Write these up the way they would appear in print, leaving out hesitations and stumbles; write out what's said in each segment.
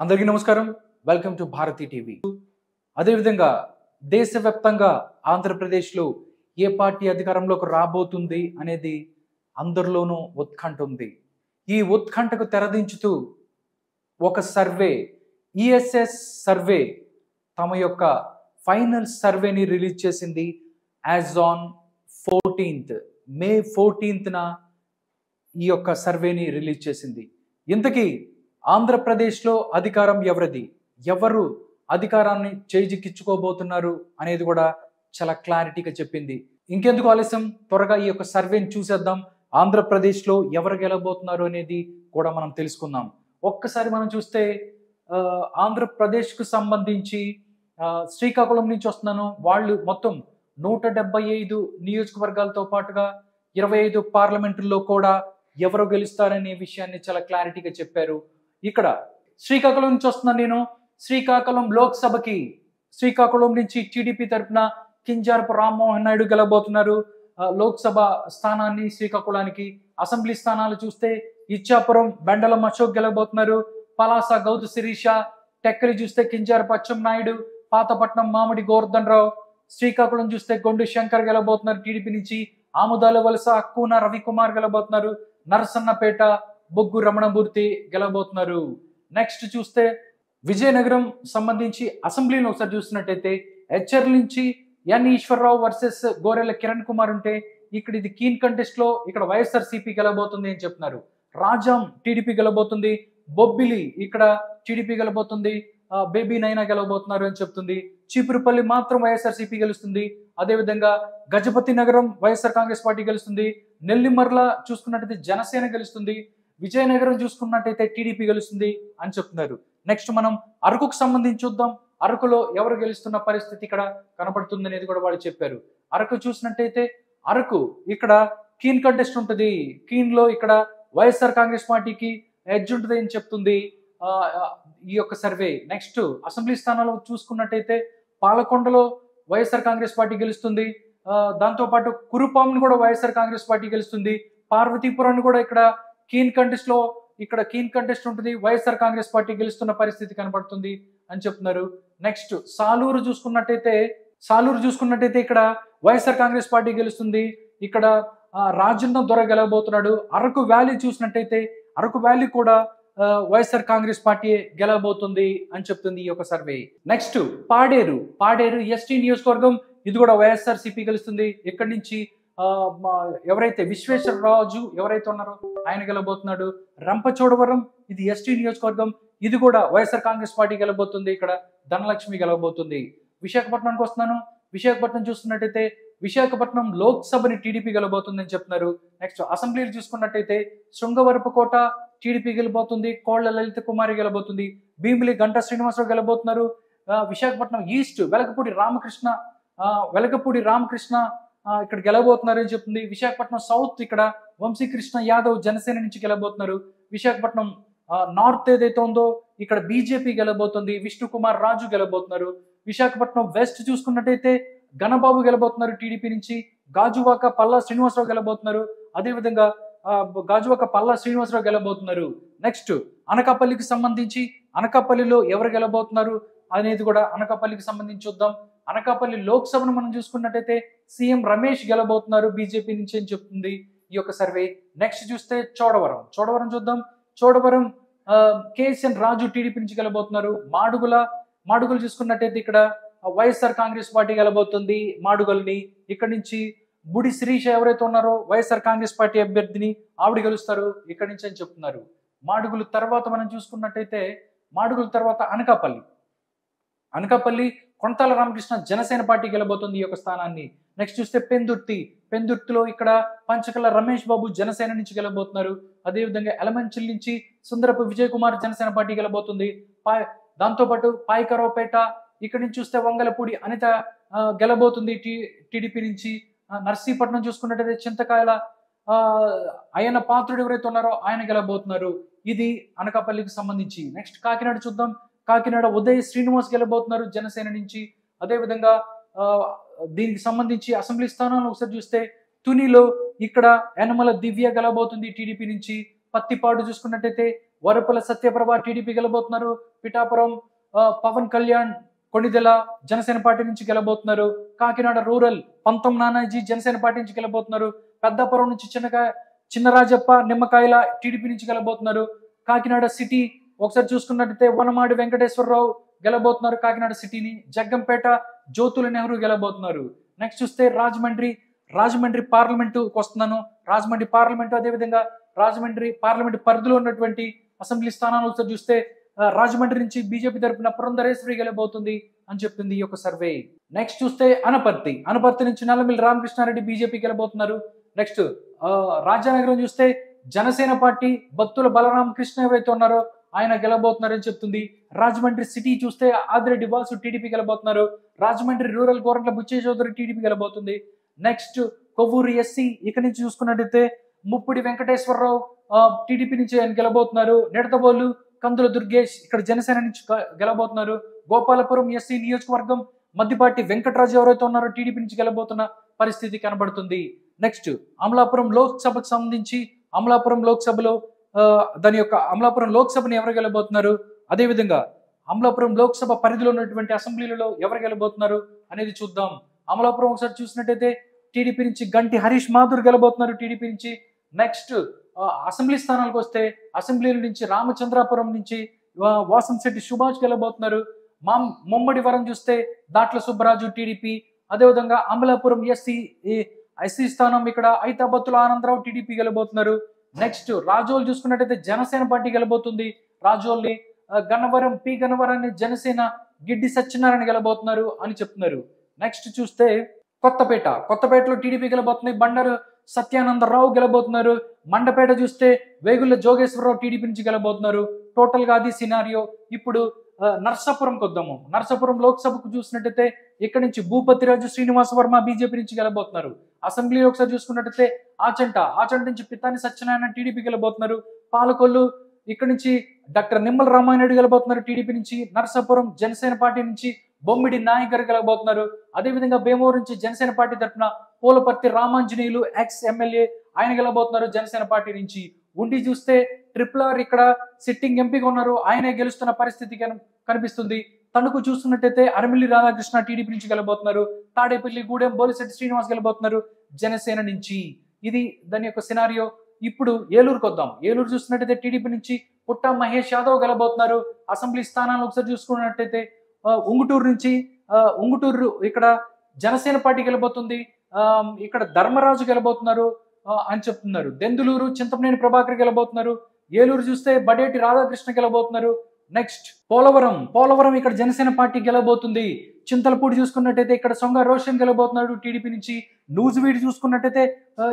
అందరికీ నమస్కారం. Welcome to Bharati TV. అదేవిధంగా దేశవ్యాప్తంగా ఆంధ్రప్రదేశ్లో ఏ పార్టీ అధికారంలోకి రాబోతుంది అనేది అందరిలోనూ ఉత్కంఠ ఉంది. ఈ ఉత్కంఠకు తెరదించుతూ ఒక సర్వే, ఈఎస్ఎస్ సర్వే తమ యొక్క ఫైనల్ సర్వేని రిలీజ్ చేసింది. As on 14th May 14th ఈ యొక్క సర్వేని రిలీజ్ చేసింది. ఇంతకీ ఆంధ్రప్రదేశ్లో అధికారం ఎవరిది, ఎవరు అధికారాన్ని చేజిక్కించుకోబోతున్నారు అనేది కూడా చాలా క్లారిటీగా చెప్పింది. ఇంకెందుకు ఆలస్యం, త్వరగా ఈ యొక్క సర్వేని చూసేద్దాం. ఆంధ్రప్రదేశ్లో ఎవరు గెలవబోతున్నారు అనేది కూడా మనం తెలుసుకుందాం. ఒక్కసారి మనం చూస్తే ఆంధ్రప్రదేశ్కు సంబంధించి శ్రీకాకుళం నుంచి వస్తున్నాను. వాళ్ళు మొత్తం 175 నియోజకవర్గాలతో పాటుగా 25 పార్లమెంటుల్లో కూడా ఎవరు గెలుస్తారనే విషయాన్ని చాలా క్లారిటీగా చెప్పారు. ఇక్కడ శ్రీకాకుళం నుంచి వస్తున్నాను నేను. శ్రీకాకుళం లోక్సభకి శ్రీకాకుళం నుంచి టీడీపీ తరఫున కింజారపు రామ్మోహన్ నాయుడు గెలవబోతున్నారు లోక్సభ స్థానాన్ని శ్రీకాకుళానికి. అసెంబ్లీ స్థానాలు చూస్తే ఇచ్చాపురం బెండలం అశోక్ గెలవబోతున్నారు. పలాస గౌతు శిరీష, టెక్కలి చూస్తే కింజారపు అచ్చెన్నాయుడు, పాతపట్నం మామిడి గోవర్ధన్ రావు. శ్రీకాకుళం చూస్తే గొండు శంకర్ గెలవబోతున్నారు టీడీపీ నుంచి. ఆముదాల వలస కూన రవికుమార్ గెలవబోతున్నారు. నరసన్నపేట బొగ్గు రమణమూర్తి గెలవబోతున్నారు. నెక్స్ట్ చూస్తే విజయనగరం సంబంధించి అసెంబ్లీలో ఒకసారి చూసినట్టయితే హెచ్ఆర్ నుంచి ఎన్ ఈశ్వరరావు వర్సెస్ గోరెల కిరణ్ కుమార్ ఉంటే ఇక్కడ ఇది కీన్ కంటెస్ట్ లో ఇక్కడ వైఎస్ఆర్సీపీ గెలవబోతుంది అని చెప్తున్నారు. రాజాం టీడీపీ గెలవబోతుంది. బొబ్బిలి ఇక్కడ టీడీపీ గెలవబోతుంది. బేబీ నైనా గెలవబోతున్నారు అని చెప్తుంది. చీపురుపల్లి మాత్రం వైఎస్ఆర్సీపీ గెలుస్తుంది. అదేవిధంగా గజపతి నగరం వైఎస్ఆర్ కాంగ్రెస్ పార్టీ గెలుస్తుంది. నెల్లిమర్ల చూసుకున్నట్టయితే జనసేన గెలుస్తుంది. విజయనగరం చూసుకున్నట్టయితే టీడీపీ గెలుస్తుంది అని చెప్తున్నారు. నెక్స్ట్ మనం అరకుకు సంబంధించి చూద్దాం. అరకులో ఎవరు గెలుస్తున్న పరిస్థితి ఇక్కడ కనబడుతుంది అనేది కూడా వాళ్ళు చెప్పారు. అరకు చూసినట్టయితే అరకు ఇక్కడ కీన్ కంటెస్ట్ ఉంటుంది. కీన్ లో ఇక్కడ వైఎస్ఆర్ కాంగ్రెస్ పార్టీకి ఎడ్జ్ ఉంటుంది అని చెప్తుంది ఈ యొక్క సర్వే. నెక్స్ట్ అసెంబ్లీ స్థానాలు చూసుకున్నట్టయితే పాలకొండలో వైఎస్ఆర్ కాంగ్రెస్ పార్టీ గెలుస్తుంది. దాంతోపాటు కురుపాంని కూడా వైఎస్ఆర్ కాంగ్రెస్ పార్టీ గెలుస్తుంది. పార్వతీపురాన్ని కూడా ఇక్కడ కీన్ కంటెస్ట్ ఉంటుంది. వైఎస్ఆర్ కాంగ్రెస్ పార్టీ గెలుస్తున్న పరిస్థితి కనబడుతుంది అని చెప్తున్నారు. నెక్స్ట్ సాలూరు చూసుకున్నట్టయితే ఇక్కడ వైఎస్ఆర్ కాంగ్రెస్ పార్టీ గెలుస్తుంది. ఇక్కడ రాజన్న దొర గెలవబోతున్నాడు. అరకు వ్యాలీ చూసినట్టయితే అరకు వ్యాలీ కూడా వైఎస్ఆర్ కాంగ్రెస్ పార్టీ గెలవబోతుంది అని చెప్తుంది ఈ యొక్క సర్వే. నెక్స్ట్ పాడేరు ఎస్టీ నియోజకవర్గం, ఇది కూడా వైఎస్ఆర్ సిపి గెలుస్తుంది. ఇక్కడి నుంచి ఎవరైతే విశ్వేశ్వరరాజు ఎవరైతే ఉన్నారో ఆయన గెలవబోతున్నాడు. రంపచోడవరం ఇది ఎస్టీ నియోజకవర్గం, ఇది కూడా వైఎస్ఆర్ కాంగ్రెస్ పార్టీ గెలవబోతుంది. ఇక్కడ ధనలక్ష్మి గెలవబోతుంది. విశాఖపట్నానికి వస్తున్నాను. విశాఖపట్నం చూస్తున్నట్టయితే విశాఖపట్నం లోక్సభని టీడీపీ గెలవబోతుంది అని చెప్తున్నారు. నెక్స్ట్ అసెంబ్లీలు చూసుకున్నట్టయితే శృంగవరపుకోట టీడీపీ గెలబోతుంది. కోళ్ల లలిత కుమారి గెలబోతుంది. భీమిలి గంటా శ్రీనివాసరావు గెలబోతున్నారు. విశాఖపట్నం ఈస్ట్ వెలగపూడి రామకృష్ణ ఇక్కడ గెలవబోతున్నారు అని చెప్తుంది. విశాఖపట్నం సౌత్ ఇక్కడ వంశీకృష్ణ యాదవ్ జనసేన నుంచి గెలవబోతున్నారు. విశాఖపట్నం నార్త్ ఏదైతే ఉందో ఇక్కడ బీజేపీ గెలవబోతుంది. విష్ణు కుమార్ రాజు గెలవబోతున్నారు. విశాఖపట్నం వెస్ట్ చూసుకున్నట్టయితే గణబాబు గెలబోతున్నారు టీడీపీ నుంచి. గాజువాక పల్లా శ్రీనివాసరావు గెలబోతున్నారు. అదేవిధంగా గాజువాక పల్లా శ్రీనివాసరావు గెలబోతున్నారు. నెక్స్ట్ అనకాపల్లికి సంబంధించి అనకాపల్లిలో ఎవరు గెలబోతున్నారు అనేది కూడా అనకాపల్లికి సంబంధించి చూద్దాం. అనకాపల్లి లోక్సభను మనం చూసుకున్నట్టయితే సీఎం రమేష్ గెలబోతున్నారు బీజేపీ నుంచి అని చెప్తుంది ఈ యొక్క సర్వే. నెక్స్ట్ చూస్తే చోడవరం చూద్దాం. చోడవరం కేఎస్ఎన్ రాజు టీడీపీ నుంచి గెలబోతున్నారు. మాడుగులు చూసుకున్నట్టయితే ఇక్కడ వైఎస్ఆర్ కాంగ్రెస్ పార్టీ గెలబోతుంది మాడుగుల్ని. ఇక్కడ నుంచి బుడి శిరీష ఎవరైతే ఉన్నారో వైఎస్ఆర్ కాంగ్రెస్ పార్టీ అభ్యర్థిని ఆవిడ గెలుస్తారు ఇక్కడి నుంచి అని చెప్తున్నారు. మాడుగులు తర్వాత మనం చూసుకున్నట్టయితే మాడుగుల తర్వాత అనకాపల్లి కొంతాల రామకృష్ణ జనసేన పార్టీ గెలబోతుంది ఈ యొక్క స్థానాన్ని. నెక్స్ట్ చూస్తే పెందుర్తిలో ఇక్కడ పంచకల్ల రమేష్ బాబు జనసేన నుంచి గెలబోతున్నారు. అదేవిధంగా ఎలమంచిల్ నుంచి సుందరపు విజయ్ కుమార్ జనసేన పార్టీ గెలబోతుంది. దాంతోపాటు పాయకరావుపేట ఇక్కడి నుంచి చూస్తే వంగలపూడి అనిత గెలబోతుంది టీడీపీ నుంచి. నర్సీపట్నం చూసుకున్నట్టయితే చింతకాయల ఆయన పాత్రుడు ఎవరైతే ఉన్నారో ఆయన గెలబోతున్నారు. ఇది అనకాపల్లికి సంబంధించి. నెక్స్ట్ కాకినాడ చూద్దాం. కాకినాడ ఉదయ్ శ్రీనివాస్ గెలబోతున్నారు జనసేన నుంచి. అదేవిధంగా దీనికి సంబంధించి అసెంబ్లీ స్థానాలను ఒకసారి చూస్తే తునిలో ఇక్కడ యనమల దివ్య గెలబోతుంది టీడీపీ నుంచి. పత్తిపాడు చూసుకున్నట్టయితే వరపుల సత్యప్రభ టీడీపీ గెలబోతున్నారు. పిఠాపురం పవన్ కళ్యాణ్ కొణిదెల జనసేన పార్టీ నుంచి గెలబోతున్నారు. కాకినాడ రూరల్ పంతం నానాజీ జనసేన పార్టీ నుంచి గెలబోతున్నారు. పెద్దాపురం నుంచి చిన్నరాజప్ప నిమ్మకాయల టీడీపీ నుంచి గెలబోతున్నారు. కాకినాడ సిటీ ఒకసారి చూసుకున్నట్టయితే వనమాడి వెంకటేశ్వరరావు గెలబోతున్నారు కాకినాడ సిటీని. జగ్గంపేట జ్యోతుల నెహ్రూ గెలబోతున్నారు. నెక్స్ట్ చూస్తే రాజమండ్రి పార్లమెంటుకి వస్తున్నాను. రాజమండ్రి పార్లమెంటు, అదేవిధంగా రాజమండ్రి పార్లమెంటు పరిధిలో ఉన్నటువంటి అసెంబ్లీ స్థానాలు ఒకసారి చూస్తే రాజమండ్రి నుంచి బీజేపీ తరపున పురంధరేశ్వరి గెలబోతుంది అని చెప్తుంది ఈ యొక్క సర్వే. నెక్స్ట్ చూస్తే అనపర్తి నుంచి నల్లమిల్లి రామకృష్ణారెడ్డి బీజేపీ గెలబోతున్నారు. నెక్స్ట్ రాజానగరం చూస్తే జనసేన పార్టీ బత్తుల బలరామకృష్ణ ఎవరైతే ఉన్నారో ఆయన గెలబోతున్నారని చెప్తుంది. రాజమండ్రి సిటీ చూస్తే ఆదిరెడ్డి వాసు టీడీపీ గెలబోతున్నారు. రాజమండ్రి రూరల్ గోరంట్ల బుచ్చయ్య చౌదరి టీడీపీ గెలబోతుంది. నెక్స్ట్ కొవ్వూరు ఎస్సీ ఇక్కడ నుంచి చూసుకున్నట్టయితే ముప్పుడి వెంకటేశ్వరరావు టీడీపీ నుంచి ఆయన గెలబోతున్నారు. నిడదవోలు కందుల దుర్గేష్ ఇక్కడ జనసేన నుంచి గెలబోతున్నారు. గోపాలపురం ఎస్సీ నియోజకవర్గం మద్దిపాటి వెంకటరాజు ఎవరైతే ఉన్నారో టీడీపీ నుంచి గెలబోతున్న పరిస్థితి కనబడుతుంది. నెక్స్ట్ అమలాపురం లోక్సభకు సంబంధించి అమలాపురం లోక్సభలో అమలాపురం లోక్సభని ఎవరు గెలబోతున్నారు, అదేవిధంగా అమలాపురం లోక్సభ పరిధిలో ఉన్నటువంటి అసెంబ్లీలలో ఎవరు గెలబోతున్నారు అనేది చూద్దాం. అమలాపురం ఒకసారి చూసినట్టయితే టీడీపీ నుంచి గంటి హరీష్ మాధుర్ గెలబోతున్నారు టీడీపీ నుంచి. నెక్స్ట్ అసెంబ్లీ స్థానాలకు వస్తే అసెంబ్లీల నుంచి రామచంద్రాపురం నుంచి వాసంశెట్టి సుభాష్ గెలబోతున్నారు. ముమ్మడివరం చూస్తే దాట్ల సుబ్బరాజు టీడీపీ. అదేవిధంగా అమలాపురం ఎస్సీ స్థానం ఇక్కడ ఐతాబత్తుల ఆనందరావు టీడీపీ గెలబోతున్నారు. నెక్స్ట్ రాజోల్ చూసుకున్నట్టయితే జనసేన పార్టీ గెలబోతుంది. రాజోల్ని గన్నవరాన్ని జనసేన గిడ్డి సత్యనారాయణ గెలబోతున్నారు అని చెప్తున్నారు. నెక్స్ట్ చూస్తే కొత్తపేటలో టీడీపీ గెలబోతుంది. బండారు సత్యానందరావు గెలబోతున్నారు. మండపేట చూస్తే వేగుళ్ల జోగేశ్వరరావు టీడీపీ నుంచి గెలబోతున్నారు. టోటల్ గా అది సినారియో. ఇప్పుడు నర్సాపురంకి వద్దాము. నర్సాపురం లోక్సభకు చూసినట్టయితే ఇక్కడ నుంచి భూపతిరాజు శ్రీనివాస వర్మ బీజేపీ నుంచి గెలబోతున్నారు. అసెంబ్లీ ఒకసారి చూసుకున్నట్టయితే ఆచంట నుంచి పితాని సత్యనారాయణ టీడీపీ గెలబోతున్నారు. పాలకొల్లు ఇక్కడ నుంచి డాక్టర్ నిమ్మల రామాయణుడు గెలబోతున్నారు టీడీపీ నుంచి. నర్సాపురం జనసేన పార్టీ నుంచి బొమ్మిడి నాయక్ గారు గెలబోతున్నారు. అదేవిధంగా భీమవరం నుంచి జనసేన పార్టీ తరఫున పూలపర్తి రామాంజనేయులు ఎక్స్ ఎమ్మెల్యే ఆయన గెలబోతున్నారు జనసేన పార్టీ నుంచి. ఉండి చూస్తే RRR ఇక్కడ సిట్టింగ్ ఎంపీగా ఉన్నారు, ఆయనే గెలుస్తున్న పరిస్థితి కనిపిస్తుంది. తణుకు చూస్తున్నట్టయితే అరమిల్లి రాధాకృష్ణ టీడీపీ నుంచి గెలబోతున్నారు. తాడేపల్లి గూడెం బోలిశెట్టి శ్రీనివాస్ గెలబోతున్నారు జనసేన నుంచి. ఇది దాని యొక్క సినారియో. ఇప్పుడు ఏలూరుకి వద్దాం. ఏలూరు చూస్తున్నట్టయితే టీడీపీ నుంచి పుట్ట మహేష్ యాదవ్ గెలబోతున్నారు. అసెంబ్లీ స్థానాలు ఒకసారి చూసుకున్నట్టయితే ఉంగుటూరు ఇక్కడ జనసేన పార్టీ గెలబోతుంది. ఇక్కడ ధర్మరాజు గెలబోతున్నారు అని చెప్తున్నారు. దెందులూరు చింతమనేని ప్రభాకర్ గెలబోతున్నారు. ఏలూరు చూస్తే బడేటి రాధాకృష్ణ గెలబోతున్నారు. నెక్స్ట్ పోలవరం ఇక్కడ జనసేన పార్టీ గెలబోతుంది. చింతలపూడి చూసుకున్నట్టయితే ఇక్కడ సొంగ రోషన్ గెలబోతున్నాడు టీడీపీ నుంచి. నూజివీడు చూసుకున్నట్టయితే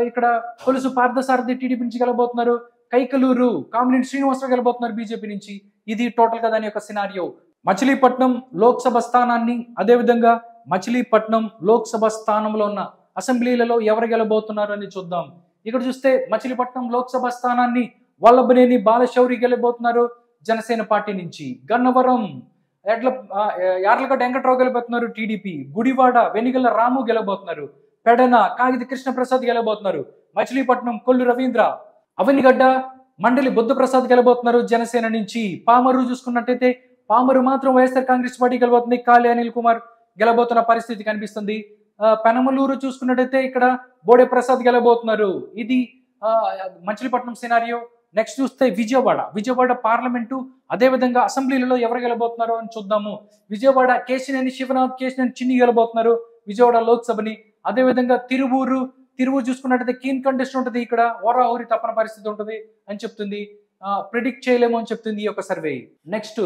ఇక్కడ కొలుసు పార్థసారథి టీడీపీ నుంచి గెలబోతున్నారు. కైకలూరు కామినేని శ్రీనివాసరావు గెలబోతున్నారు బీజేపీ నుంచి. ఇది టోటల్ గా దాని యొక్క సినారియో. మచిలీపట్నం లోక్సభ స్థానాన్ని, అదేవిధంగా మచిలీపట్నం లోక్సభ స్థానంలో ఉన్న అసెంబ్లీలలో ఎవరు గెలబోతున్నారు అని చూద్దాం. ఇక్కడ చూస్తే మచిలీపట్నం లోక్సభ స్థానాన్ని వల్లభనేని బాలశౌరి గెలబోతున్నారు జనసేన పార్టీ నుంచి. గన్నవరం యార్లగడ్డ వెంకట్రావు గెలబోతున్నారు టీడీపీ. గుడివాడ వెనిగల్ల రాము గెలబోతున్నారు. పెడన కాగిత కృష్ణప్రసాద్ గెలబోతున్నారు. మచిలీపట్నం కొల్లు రవీంద్ర. అవనిగడ్డ మండలి బుద్ధప్రసాద్ గెలబోతున్నారు జనసేన నుంచి. పామరు చూసుకున్నట్టయితే పామరు మాత్రం వైఎస్ఆర్ కాంగ్రెస్ పార్టీ గెలబోతుంది. కాళీ అనిల్ కుమార్ గెలబోతున్న పరిస్థితి కనిపిస్తుంది. పెనమలూరు చూసుకున్నట్టయితే ఇక్కడ బోడే ప్రసాద్ గెలబోతున్నారు. ఇది మచిలీపట్నం సినారియో. నెక్స్ట్ చూస్తే విజయవాడ పార్లమెంటు, అదేవిధంగా అసెంబ్లీలలో ఎవరు గెలబోతున్నారు అని చూద్దాము. విజయవాడ కేశినేని శివనాథ్, కేశినేని చిన్ని గెలబోతున్నారు విజయవాడ లోక్సభని. అదేవిధంగా తిరువూరు చూసుకున్నట్టయితే కీన్ కంటెస్ట్ ఉంటుంది. ఇక్కడ ఓరాహోరి తప్పని పరిస్థితి ఉంటుంది అని చెప్తుంది. ప్రిడిక్ట్ చేయలేము అని చెప్తుంది ఈ యొక్క సర్వే. నెక్స్ట్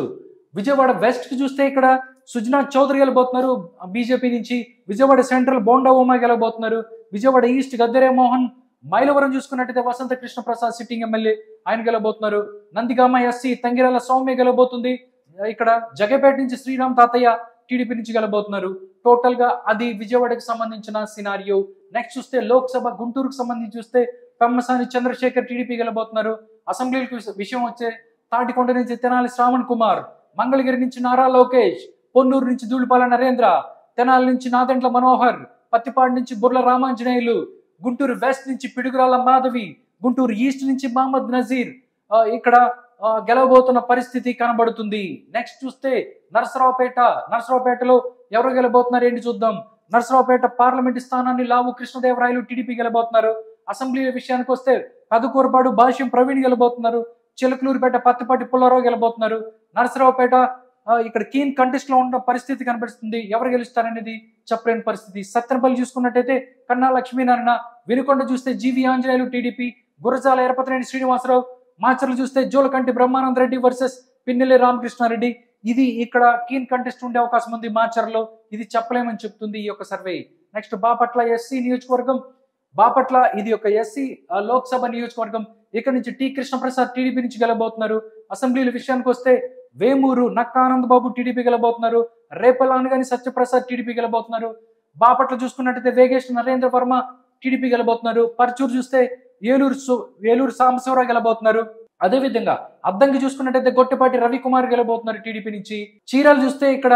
విజయవాడ వెస్ట్ కి చూస్తే ఇక్కడ సుజనా చౌదరి గెలబోతున్నారు బీజేపీ నుంచి. విజయవాడ సెంట్రల్ బోండా ఉమా గెలబోతున్నారు. విజయవాడ ఈస్ట్ గద్దెరే మోహన్. మైలవరం చూసుకున్నట్టయితే వసంత కృష్ణ ప్రసాద్ సిట్టింగ్ ఎమ్మెల్యే ఆయన గెలబోతున్నారు. నందిగామ ఎస్సీ తంగిరాల సౌమ్య గెలబోతుంది. ఇక్కడ జగపేట నుంచి శ్రీరామ్ తాతయ్య టీడీపీ నుంచి గెలబోతున్నారు. టోటల్ గా అది విజయవాడకి సంబంధించిన సినారియో. నెక్స్ట్ చూస్తే లోక్సభ గుంటూరుకు సంబంధించి చూస్తే పెమ్మసాని చంద్రశేఖర్ టీడీపీ గెలబోతున్నారు. అసెంబ్లీకి విషయం వచ్చే తాటికొండ నుంచి తెనాలి శ్రావణ్ కుమార్, మంగళగిరి నుంచి నారా లోకేష్, పొన్నూరు నుంచి ధూళిపాల నరేంద్ర, తెనాలి నుంచి నాదెండ్ల మనోహర్, పత్తిపాడు నుంచి బుర్ల రామాంజనేయులు, గుంటూరు వెస్ట్ నుంచి పిడుగురాల మాధవి, గుంటూరు ఈస్ట్ నుంచి మహమ్మద్ నజీర్, ఇక్కడ గెలవబోతున్న పరిస్థితి కనబడుతుంది. నెక్స్ట్ చూస్తే నరసరావుపేటలో ఎవరు గెలబోతున్నారు ఏంటి చూద్దాం. నరసరావుపేట పార్లమెంట్ స్థానాన్ని లావు కృష్ణదేవరాయలు టీడీపీ గెలబోతున్నారు. అసెంబ్లీ విషయానికి వస్తే కదుకూరపాడు భాష్యం ప్రవీణ్ గెలబోతున్నారు. చిలకలూరుపేట పత్తిపాటి పుల్లారావు గెలబోతున్నారు. నరసరావుపేట ఇక్కడ కీన్ కంటెస్ట్ లో ఉన్న పరిస్థితి కనిపిస్తుంది. ఎవరు గెలుస్తారనేది చెప్పలేని పరిస్థితి. సత్తెనపల్లి చూసుకున్నట్టయితే కన్నా లక్ష్మీనారాయణ, వినుకొండ చూస్తే జీవి ఆంజనేయులు టీడీపీ, గురజాల ఎరపతినేని శ్రీనివాసరావు, మాచర్లు చూస్తే జోలకంటి బ్రహ్మానంద రెడ్డి వర్సెస్ పిన్నెల్లి రామకృష్ణారెడ్డి. ఇది ఇక్కడ కీన్ కంటెస్ట్ ఉండే అవకాశం ఉంది మాచర్లో. ఇది చెప్పలేమని చెప్తుంది ఈ యొక్క సర్వే. నెక్స్ట్ బాపట్ల ఎస్సీ నియోజకవర్గం. బాపట్ల ఇది ఒక ఎస్సీ లోక్సభ నియోజకవర్గం. ఇక్కడ నుంచి టి కృష్ణప్రసాద్ టీడీపీ నుంచి గెలబోతున్నారు. అసెంబ్లీల విషయానికి వస్తే వేమూరు నక్కా ఆనంద్ బాబు టీడీపీ గెలబోతున్నారు. రేపల్ అనగాని సత్యప్రసాద్ టీడీపీ గెలబోతున్నారు. బాపట్ల చూసుకున్నట్టయితే వేగేష్ నరేంద్ర వర్మ టీడీపీ గెలబోతున్నారు. పర్చూరు చూస్తే ఏలూరు సాంబశివరావు గెలబోతున్నారు. అదేవిధంగా అద్దంకి చూసుకున్నట్టయితే గొట్టపాటి రవికుమార్ గెలబోతున్నారు టీడీపీ నుంచి. చీరాలు చూస్తే ఇక్కడ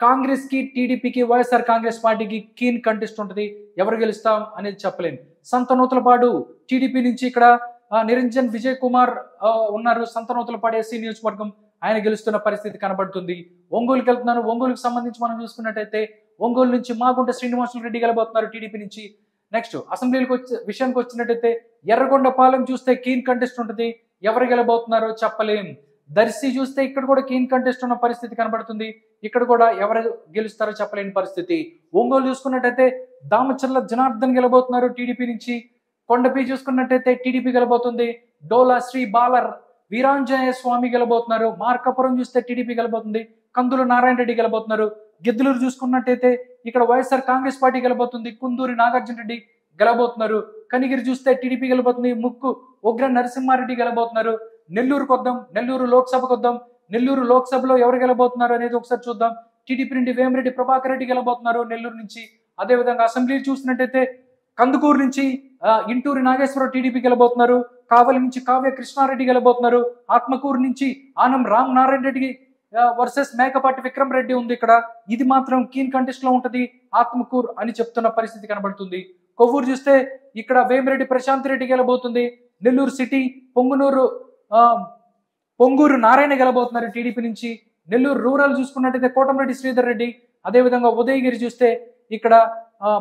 కాంగ్రెస్ కి టీడీపీకి వైఎస్ఆర్ కాంగ్రెస్ పార్టీకి కీన్ కంటెస్ట్ ఉంటుంది. ఎవరు గెలుస్తాం అనేది చెప్పలేము. సంతనూతలపాడు టీడీపీ నుంచి ఇక్కడ నిరంజన్ విజయ్ కుమార్ ఉన్నారు. సంతనూతలపాడు ఎస్సీ నియోజకవర్గం, ఆయన గెలుస్తున్న పరిస్థితి కనబడుతుంది. ఒంగోలుకి వెళ్తున్నారు. ఒంగోలుకి సంబంధించి మనం చూసుకున్నట్టయితే ఒంగోలు నుంచి మాగుంట శ్రీనివాసులు రెడ్డి గెలబోతున్నారు టీడీపీ నుంచి. నెక్స్ట్ అసెంబ్లీలకు విషయానికి వచ్చినట్టయితే ఎర్రగొండపాలెం చూస్తే కీన్ కంటెస్ట్ ఉంటుంది. ఎవరు గెలబోతున్నారో చెప్పలేం. దర్శి చూస్తే ఇక్కడ కూడా కీన్ కంటెస్ట్ ఉన్న పరిస్థితి కనబడుతుంది. ఇక్కడ కూడా ఎవరు గెలుస్తారో చెప్పలేని పరిస్థితి. ఒంగోలు చూసుకున్నట్టయితే దామచర్ల జనార్దన్ గెలబోతున్నారు టీడీపీ నుంచి. కొండపి చూసుకున్నట్టయితే టీడీపీ గెలబోతుంది. డోలా శ్రీ బాలర్ వీరాంజనేయ స్వామి గెలబోతున్నారు. మార్కాపురం చూస్తే టీడీపీ గెలబోతుంది. కందులు నారాయణ రెడ్డి గెలబోతున్నారు. గిద్దలూరు చూసుకున్నట్టయితే ఇక్కడ వైఎస్ఆర్ కాంగ్రెస్ పార్టీ గెలబోతుంది. కుందూరి నాగార్జున రెడ్డి గెలబోతున్నారు. కనిగిరి చూస్తే టీడీపీ గెలబోతుంది. ముక్కు ఉగ్ర నరసింహారెడ్డి గెలబోతున్నారు. నెల్లూరుకు వద్దాం. నెల్లూరు లోక్సభకు వద్దాం. నెల్లూరు లోక్సభలో ఎవరు గెలబోతున్నారు అనేది ఒకసారి చూద్దాం. టీడీపీ నుండి వేమిరెడ్డి ప్రభాకర్ రెడ్డి గెలబోతున్నారు నెల్లూరు నుంచి. అదేవిధంగా అసెంబ్లీ చూసినట్టయితే కందుకూరు నుంచి ఇంటూరి నాగేశ్వరరావు టీడీపీ గెలబోతున్నారు. కావలి నుంచి కావ్య కృష్ణారెడ్డి గెలబోతున్నారు. ఆత్మకూరు నుంచి ఆనం రామ్ నారాయణ రెడ్డి వర్సెస్ మేకపాటి విక్రమ్ రెడ్డి ఉంది ఇక్కడ. ఇది మాత్రం కీన్ కంటెస్ట్ లో ఉంటది. ఆత్మకూరు అని చెప్తున్న పరిస్థితి కనబడుతుంది. కొవ్వూరు చూస్తే ఇక్కడ వేమిరెడ్డి ప్రశాంత్ రెడ్డి గెలబోతుంది. నెల్లూరు సిటీ పొంగూరు నారాయణ గెలబోతున్నారు టీడీపీ నుంచి. నెల్లూరు రూరల్ చూసుకున్నట్టయితే కోటంరెడ్డి శ్రీధర్ రెడ్డి. అదేవిధంగా ఉదయగిరి చూస్తే ఇక్కడ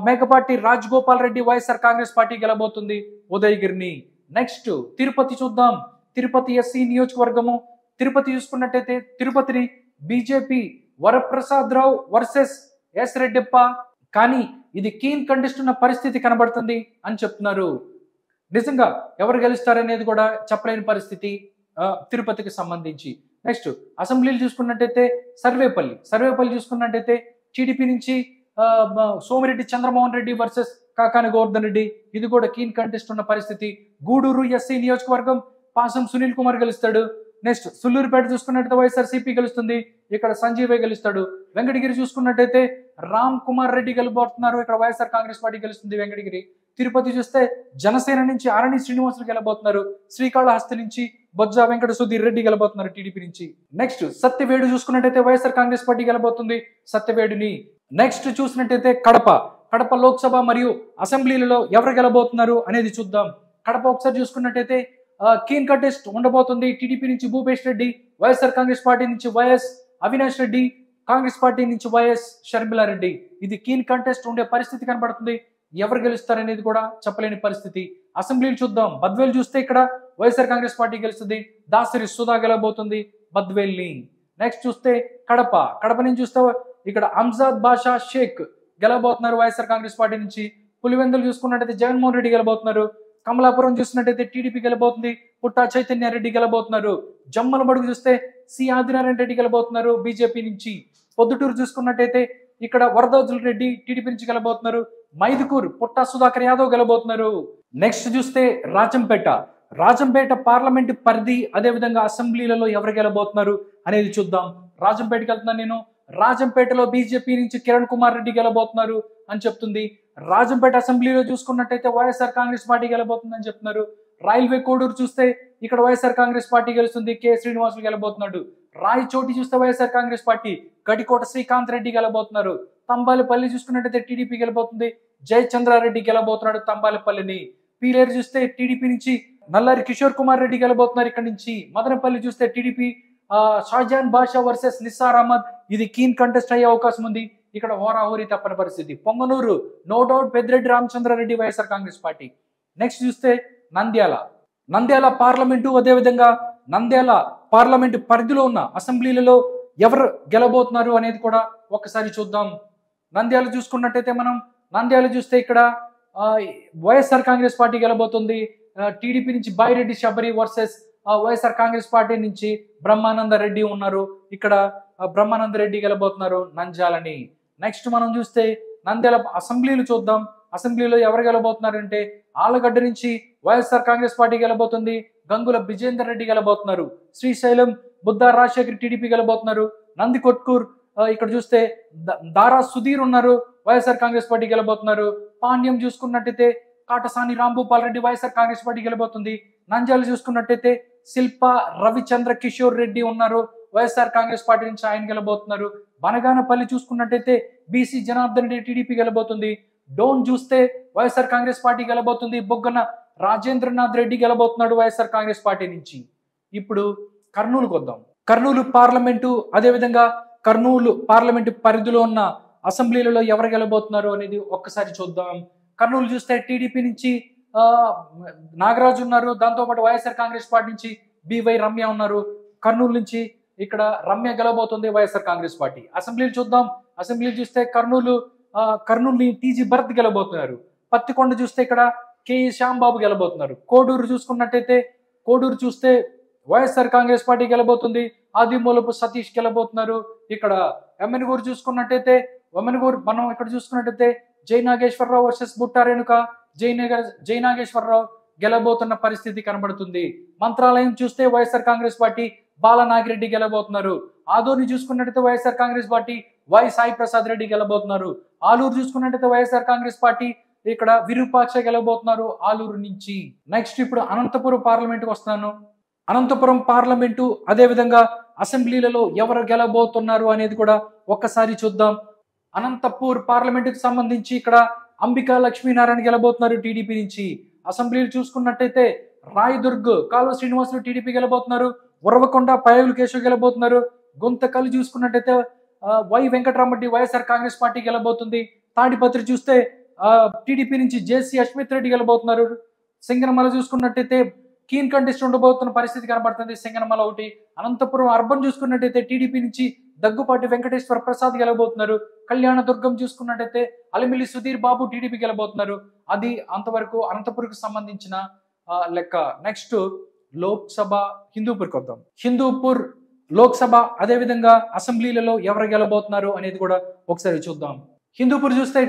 మేకపాటి రాజగోపాల్ రెడ్డి వైఎస్ఆర్ కాంగ్రెస్ పార్టీ గెలబోతుంది ఉదయగిరిని. నెక్స్ట్ తిరుపతి చూద్దాం. తిరుపతి ఎస్సీ నియోజకవర్గము. తిరుపతి చూసుకున్నట్టయితే తిరుపతిని బీజేపీ వరప్రసాద్ రావు వర్సెస్ ఎస్ రెడ్డిప్ప. కానీ ఇది కీన్ కంటెస్ట్ ఉన్న పరిస్థితి కనబడుతుంది అని చెప్తున్నారు. నిజంగా ఎవరు గెలుస్తారనేది కూడా చెప్పలేని పరిస్థితి తిరుపతికి సంబంధించి. నెక్స్ట్ అసెంబ్లీలు చూసుకున్నట్టయితే సర్వేపల్లి చూసుకున్నట్టయితే టీడీపీ నుంచి సోమిరెడ్డి చంద్రమోహన్ రెడ్డి వర్సెస్ కాకాని గోవర్ధన్ రెడ్డి. ఇది కూడా కీన్ కంటెస్ట్ ఉన్న పరిస్థితి. గూడూరు ఎస్సీ నియోజకవర్గం పాసం సునీల్ కుమార్ గెలుస్తాడు. నెక్స్ట్ సుల్లూరుపేట చూసుకున్నట్టయితే వైఎస్ఆర్సీపీ గెలుస్తుంది. ఇక్కడ సంజీవే గెలుస్తాడు. వెంకటగిరి చూసుకున్నట్టయితే రామ్ కుమార్ రెడ్డి గెలబోతున్నారు. ఇక్కడ వైఎస్ఆర్ కాంగ్రెస్ పార్టీ గెలుస్తుంది వెంకటగిరి. తిరుపతి చూస్తే జనసేన నుంచి ఆరణి శ్రీనివాసులు గెలబోతున్నారు. శ్రీకాళహస్తి నుంచి బొజ్జా వెంకట సుధీర్ రెడ్డి గెలబోతున్నారు టీడీపీ నుంచి. నెక్స్ట్ సత్యవేడు చూసుకున్నట్టయితే వైఎస్ఆర్ కాంగ్రెస్ పార్టీ గెలబోతుంది సత్యవేడుని. నెక్స్ట్ చూసినట్టయితే కడప లోక్సభ మరియు అసెంబ్లీలలో ఎవరు గెలబోతున్నారు అనేది చూద్దాం. కడప ఒకసారి చూసుకున్నట్టయితే కీన్ కంటెస్ట్ ఉండబోతుంది. టీడీపీ నుంచి భూపేష్ రెడ్డి, వైఎస్ఆర్ కాంగ్రెస్ పార్టీ నుంచి వైఎస్ అవినాష్ రెడ్డి, కాంగ్రెస్ పార్టీ నుంచి వైఎస్ షర్మిలారెడ్డి. ఇది కీన్ కంటెస్ట్ ఉండే పరిస్థితి కనబడుతుంది. ఎవరు గెలుస్తారనేది కూడా చెప్పలేని పరిస్థితి. అసెంబ్లీలు చూద్దాం. బద్వేల్ చూస్తే ఇక్కడ వైఎస్ఆర్ కాంగ్రెస్ పార్టీ గెలుస్తుంది. దాసరి సుధా గెలబోతుంది బద్వేల్ని. నెక్స్ట్ చూస్తే కడప నుంచి చూస్తే ఇక్కడ అంజాద్ బాషా షేక్ గెలబోతున్నారు వైఎస్ఆర్ కాంగ్రెస్ పార్టీ నుంచి. పులివెందులు చూసుకున్నట్టయితే జగన్మోహన్ రెడ్డి గెలబోతున్నారు. కమలాపురం చూసినట్టయితే టీడీపీ గెలబోతుంది. పుట్టా చైతన్య రెడ్డి గెలబోతున్నారు. జమ్మలమడుగు చూస్తే సి ఆదినారాయణ రెడ్డి గెలబోతున్నారు బీజేపీ నుంచి. పొద్దుటూరు చూసుకున్నట్టయితే ఇక్కడ వరదోజుల రెడ్డి టీడీపీ నుంచి గెలబోతున్నారు. మైదుకూరు పుట్టా సుధాకర్ యాదవ్ గెలబోతున్నారు. నెక్స్ట్ చూస్తే రాజంపేట పార్లమెంట్ పరిధి, అదేవిధంగా అసెంబ్లీలలో ఎవరు గెలబోతున్నారు అనేది చూద్దాం. రాజంపేటకి వెళ్తున్నాను నేను. రాజంపేటలో బీజేపీ నుంచి కిరణ్ కుమార్ రెడ్డి గెలబోతున్నారు అని చెప్తుంది. రాజంపేట అసెంబ్లీలో చూసుకున్నట్టయితే వైఎస్ఆర్ కాంగ్రెస్ పార్టీ గెలబోతుందని చెప్తున్నారు. రైల్వే కోడూరు చూస్తే ఇక్కడ వైఎస్ఆర్ కాంగ్రెస్ పార్టీ గెలుస్తుంది. కె శ్రీనివాసులు గెలబోతున్నాడు. రాయచోటి చూస్తే వైఎస్ఆర్ కాంగ్రెస్ పార్టీ, గడికోట శ్రీకాంత్ రెడ్డి గెలబోతున్నారు. తంబాలపల్లి చూసుకున్నట్టయితే టీడీపీ గెలబోతుంది. జయచంద్రారెడ్డి గెలబోతున్నాడు తంబాలపల్లిని. పీలేరు చూస్తే టీడీపీ నుంచి నల్లారి కిషోర్ కుమార్ రెడ్డి గెలబోతున్నారు ఇక్కడ నుంచి. మదనపల్లి చూస్తే టీడీపీ షాజాన్ బాషా వర్సెస్ నిస్సార్ అహ్మద్, ఇది కీన్ కంటెస్ట్ అయ్యే అవకాశం ఉంది. ఇక్కడ హోరాహోరీ తప్పని పరిస్థితి. Punganur no doubt Peddireddy Ramachandra Reddy YSR Congress party. Next చూస్తే నంద్యాల పార్లమెంటు, అదేవిధంగా నంద్యాల పార్లమెంటు పరిధిలో ఉన్న అసెంబ్లీలలో ఎవరు గెలబోతున్నారు అనేది కూడా ఒక్కసారి చూద్దాం. నంద్యాల చూసుకున్నట్టయితే మనం నంద్యాల చూస్తే ఇక్కడ వైఎస్ఆర్ కాంగ్రెస్ పార్టీ గెలబోతుంది. టీడీపీ నుంచి బాయిరెడ్డి శబరి వర్సెస్ వైఎస్ఆర్ కాంగ్రెస్ పార్టీ నుంచి బ్రహ్మానంద రెడ్డి ఉన్నారు. ఇక్కడ బ్రహ్మానంద రెడ్డి గెలబోతున్నారు నంద్యాలని. నెక్స్ట్ మనం చూస్తే నంద్యాల అసెంబ్లీలు చూద్దాం. అసెంబ్లీలో ఎవరు గెలబోతున్నారు అంటే ఆలగడ్డ నుంచి వైఎస్ఆర్ కాంగ్రెస్ పార్టీ గెలబోతుంది. గంగుల విజేందర్ రెడ్డి గెలబోతున్నారు. శ్రీశైలం బుద్ధా రాజశేఖర్ టీడీపీ గెలబోతున్నారు. నందికొట్కూర్ ఇక్కడ చూస్తే దారా సుధీర్ ఉన్నారు, వైఎస్ఆర్ కాంగ్రెస్ పార్టీ గెలబోతున్నారు. పాండ్యం చూసుకున్నట్టయితే కాటసాని రాంభూపాల్ రెడ్డి వైఎస్ఆర్ కాంగ్రెస్ పార్టీ గెలబోతుంది. నంద్యాల చూసుకున్నట్టయితే శిల్పా రవిచంద్ర కిషోర్ రెడ్డి ఉన్నారు, వైఎస్ఆర్ కాంగ్రెస్ పార్టీ నుంచి ఆయన గెలబోతున్నారు. బనగానపల్లి చూసుకున్నట్టయితే బీసీ జనార్దన్ రెడ్డి టీడీపీ గెలబోతుంది. డోన్ చూస్తే వైఎస్ఆర్ కాంగ్రెస్ పార్టీ గెలబోతుంది. బొగ్గన రాజేంద్రనాథ్ రెడ్డి గెలబోతున్నాడు వైఎస్ఆర్ కాంగ్రెస్ పార్టీ నుంచి. ఇప్పుడు కర్నూలుకు వద్దాం. కర్నూలు పార్లమెంటు, అదేవిధంగా కర్నూలు పార్లమెంటు పరిధిలో ఉన్న అసెంబ్లీలలో ఎవరు గెలబోతున్నారు అనేది ఒక్కసారి చూద్దాం. కర్నూలు చూస్తే టీడీపీ నుంచి నాగరాజు ఉన్నారు, దాంతోపాటు వైఎస్ఆర్ కాంగ్రెస్ పార్టీ నుంచి బివై రమ్య ఉన్నారు. కర్నూలు నుంచి ఇక్కడ రమ్య గెలబోతుంది వైఎస్ఆర్ కాంగ్రెస్ పార్టీ. అసెంబ్లీలు చూద్దాం. అసెంబ్లీలు చూస్తే కర్నూలుని టీజీ భరత్ గెలబోతున్నారు. పత్తికొండ చూస్తే ఇక్కడ కె శ్యాంబాబు గెలబోతున్నారు. కోడూరు చూసుకున్నట్టయితే కోడూరు చూస్తే వైఎస్ఆర్ కాంగ్రెస్ పార్టీ గెలబోతుంది. ఆదిమూలపు సతీష్ గెలబోతున్నారు. ఇక్కడ ఎమ్మెన్గూరు చూసుకున్నట్టయితే మనం ఇక్కడ చూసుకున్నట్టయితే జై నాగేశ్వరరావు వర్సెస్ బుట్టా రేణుక, జై నాగేశ్వరరావు గెలబోతున్న పరిస్థితి కనబడుతుంది. మంత్రాలయం చూస్తే వైఎస్ఆర్ కాంగ్రెస్ పార్టీ బాలనాగిరెడ్డి గెలబోతున్నారు. ఆదోని చూసుకున్నట్టయితే వైఎస్ఆర్ కాంగ్రెస్ పార్టీ వై సాయి ప్రసాద్ రెడ్డి గెలబోతున్నారు. ఆలూరు చూసుకున్నట్టయితే వైఎస్ఆర్ కాంగ్రెస్ పార్టీ ఇక్కడ విరూపాక్ష గెలబోతున్నారు ఆలూరు నుంచి. నెక్స్ట్ ఇప్పుడు అనంతపురం పార్లమెంటుకు వస్తున్నాను. అనంతపురం పార్లమెంటు, అదేవిధంగా అసెంబ్లీలలో ఎవరు గెలబోతున్నారు అనేది కూడా ఒక్కసారి చూద్దాం. అనంతపూర్ పార్లమెంటుకు సంబంధించి ఇక్కడ అంబికా లక్ష్మీనారాయణ గెలబోతున్నారు టీడీపీ నుంచి. అసెంబ్లీలు చూసుకున్నట్టయితే రాయదుర్గ్ కాలువ శ్రీనివాసులు టీడీపీ గెలబోతున్నారు. ఉరవకొండ పైవులు కేశవ్ గెలబోతున్నారు. గుంతకల్లు చూసుకున్నట్టయితే వై వెంకటరామరెడ్డి వైఎస్ఆర్ కాంగ్రెస్ పార్టీ గెలబోతుంది. తాడిపత్రి చూస్తే టీడీపీ నుంచి జేసీ అశ్మిత్ రెడ్డి గెలబోతున్నారు. సింగనమల చూసుకున్నట్టయితే కీన్ కంటెస్ట్ ఉండబోతున్న పరిస్థితి కనబడుతుంది. సింగనమల ఒకటి. అనంతపురం అర్బన్ చూసుకున్నట్టయితే టీడీపీ నుంచి దగ్గుపాటి వెంకటేశ్వర ప్రసాద్ గెలబోతున్నారు. కళ్యాణదుర్గం చూసుకున్నట్టయితే అలిమిలి సుధీర్ బాబు టీడీపీ గెలబోతున్నారు. అది అంతవరకు అనంతపురంకు సంబంధించిన లెక్క. నెక్స్ట్ లోక్సభ హిందూపూర్కి వద్దాం. హిందూపూర్ లోక్సభ, అదేవిధంగా అసెంబ్లీలలో ఎవరు గెలబోతున్నారు అనేది కూడా ఒకసారి చూద్దాం. హిందూపూర్ చూస్తే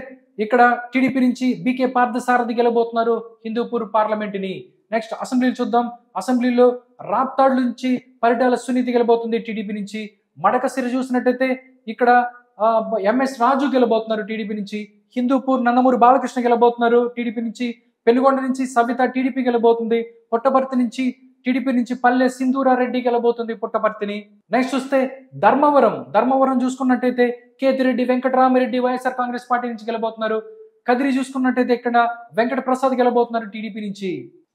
ఇక్కడ టీడీపీ నుంచి బీకే పార్థసారథి గెలబోతున్నారు హిందూపూర్ పార్లమెంటుని. నెక్స్ట్ అసెంబ్లీలు చూద్దాం. అసెంబ్లీలో రాప్తాడ్ నుంచి పరిటాల సునీతి గెలబోతుంది టీడీపీ నుంచి. మడకసిర చూసినట్టయితే ఇక్కడ ఎంఎస్ రాజు గెలబోతున్నారు టీడీపీ నుంచి. హిందూపూర్ నందమూరి బాలకృష్ణ గెలబోతున్నారు టీడీపీ నుంచి. పెనుగొండ నుంచి సవిత టీడీపీ గెలబోతుంది. పుట్టపర్తి నుంచి టీడీపీ నుంచి పల్లె సింధూరారెడ్డి గెలబోతుంది పుట్టపర్తిని. నెక్స్ట్ చూస్తే ధర్మవరం చూసుకున్నట్టయితే కేతిరెడ్డి వెంకటరామిరెడ్డి వైఎస్ఆర్ కాంగ్రెస్ పార్టీ నుంచి గెలబోతున్నారు. కదిరి చూసుకున్నట్టయితే ఇక్కడ వెంకట ప్రసాద్ గెలబోతున్నారు టీడీపీ నుంచి.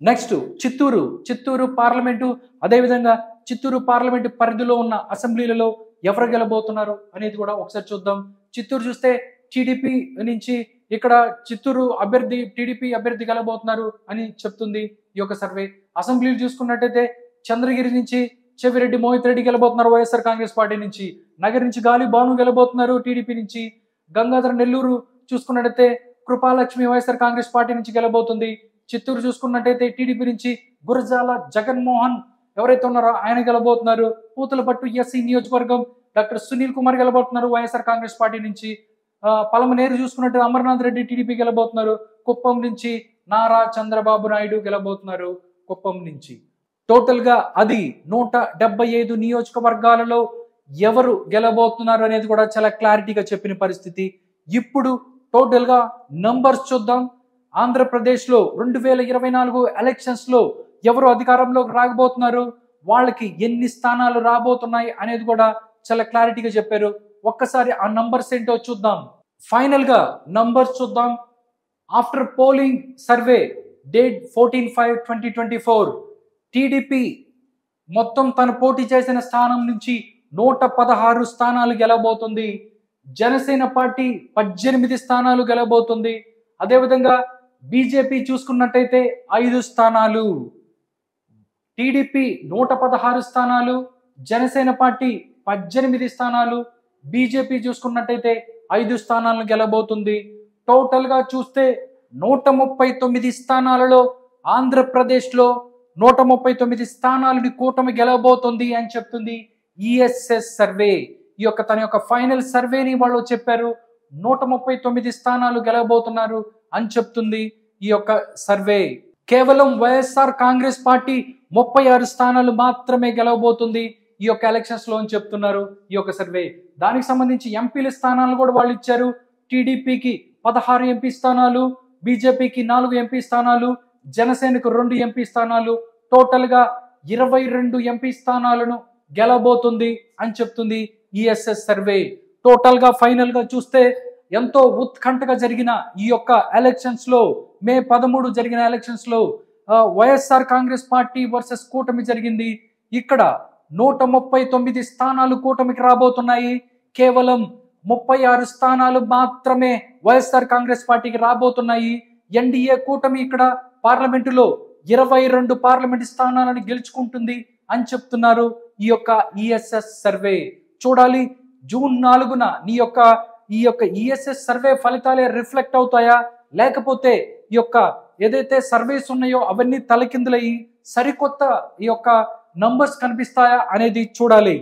నెక్స్ట్ చిత్తూరు పార్లమెంటు, అదేవిధంగా చిత్తూరు పార్లమెంటు పరిధిలో ఉన్న అసెంబ్లీలలో ఎవరు గెలబోతున్నారు అనేది కూడా ఒకసారి చూద్దాం. చిత్తూరు చూస్తే టీడీపీ నుంచి ఇక్కడ చిత్తూరు అభ్యర్థి టీడీపీ అభ్యర్థి గెలబోతున్నారు అని చెప్తుంది ఈ యొక్క సర్వే. అసెంబ్లీలు చూసుకున్నట్టయితే చంద్రగిరి నుంచి చెవిరెడ్డి మోహిత్ రెడ్డి గెలబోతున్నారు వైఎస్ఆర్ కాంగ్రెస్ పార్టీ నుంచి. నగర్ నుంచి గాలి భాను గెలబోతున్నారు టీడీపీ నుంచి. గంగాధర నెల్లూరు చూసుకున్నట్టయితే కృపాలక్ష్మి వైఎస్ఆర్ కాంగ్రెస్ పార్టీ నుంచి గెలబోతుంది. చిత్తూరు చూసుకున్నట్టయితే టీడీపీ నుంచి గురజాల జగన్మోహన్ ఎవరైతే ఉన్నారో ఆయన గెలబోతున్నారు. పూతలపట్టు ఎస్సీ నియోజకవర్గం డాక్టర్ సునీల్ కుమార్ గెలబోతున్నారు వైఎస్ఆర్ కాంగ్రెస్ పార్టీ నుంచి. పలమనేరు చూసుకున్నట్టు అమర్నాథ్ రెడ్డి టీడీపీ గెలబోతున్నారు. కుప్పం నుంచి నారా చంద్రబాబు నాయుడు గెలబోతున్నారు కుప్పం నుంచి. టోటల్ గా అది 175 నియోజకవర్గాలలో ఎవరు గెలబోతున్నారు అనేది కూడా చాలా క్లారిటీగా చెప్పిన పరిస్థితి. ఇప్పుడు టోటల్ గా నంబర్స్ చూద్దాం. ఆంధ్రప్రదేశ్ లో 2024 ఎలక్షన్స్ లో ఎవరు అధికారంలోకి రాకపోతున్నారు, వాళ్ళకి ఎన్ని స్థానాలు రాబోతున్నాయి అనేది కూడా చాలా క్లారిటీగా చెప్పారు. ఒక్కసారి ఆ నంబర్స్ ఏంటో చూద్దాం. ఫైనల్ గా నంబర్స్ చూద్దాం. After polling survey date 14/5/2024 TDP మొత్తం తను పోటీ చేసిన స్థానం నుంచి 116 స్థానాలు గెలవబోతుంది. జనసేన పార్టీ 18 స్థానాలు గెలవబోతుంది. అదేవిధంగా బీజేపీ చూసుకున్నట్టయితే 5 స్థానాలు, టీడీపీ 116 స్థానాలు, జనసేన పార్టీ 18 స్థానాలు, బీజేపీ చూసుకున్నట్టయితే 5 స్థానాలను గెలవబోతుంది. టోటల్ గా చూస్తే 139 స్థానాలలో ఆంధ్రప్రదేశ్లో 139 స్థానాలని కూటమి గెలవబోతుంది అని చెప్తుంది ఈఎస్ఎస్ సర్వే. ఈ యొక్క తన యొక్క ఫైనల్ సర్వేని వాళ్ళు చెప్పారు. 139 స్థానాలు గెలవబోతున్నారు అని చెప్తుంది ఈ యొక్క సర్వే. కేవలం వైఎస్ఆర్ కాంగ్రెస్ పార్టీ 36 స్థానాలు మాత్రమే గెలవబోతుంది ఈ యొక్క ఎలక్షన్స్ లో అని చెప్తున్నారు ఈ యొక్క సర్వే. దానికి సంబంధించి ఎంపీల స్థానాలు కూడా వాళ్ళు ఇచ్చారు. టీడీపీకి 16 ఎంపీ స్థానాలు, బీజేపీకి 4 ఎంపీ స్థానాలు, జనసేనకు 2 ఎంపీ స్థానాలు, టోటల్ గా 22 ఎంపీ స్థానాలను గెలవబోతుంది అని చెప్తుంది ఈఎస్ఎస్ సర్వే. టోటల్ గా ఫైనల్ గా చూస్తే ఎంతో ఉత్కంఠగా జరిగిన ఈ యొక్క ఎలక్షన్స్ లో, మే 13 జరిగిన ఎలక్షన్స్ లో వైఎస్ఆర్ కాంగ్రెస్ పార్టీ వర్సెస్ కూటమి జరిగింది. ఇక్కడ 139 స్థానాలు కూటమికి రాబోతున్నాయి. కేవలం 36 స్థానాలు మాత్రమే వైఎస్ఆర్ కాంగ్రెస్ పార్టీకి రాబోతున్నాయి. ఎన్డీఏ కూటమి ఇక్కడ పార్లమెంటులో 22 పార్లమెంట్ స్థానాలను గెలుచుకుంటుంది అని చెప్తున్నారు ఈ యొక్క ఈఎస్ఎస్ సర్వే. చూడాలి జూన్ 4న ఈ యొక్క ఈఎస్ఎస్ సర్వే ఫలితాలే రిఫ్లెక్ట్ అవుతాయా, లేకపోతే ఈ యొక్క ఏదైతే సర్వేస్ ఉన్నాయో అవన్నీ తలకిందులయ్యి సరికొత్త ఈ యొక్క నంబర్స్ కనిపిస్తాయా అనేది చూడాలి.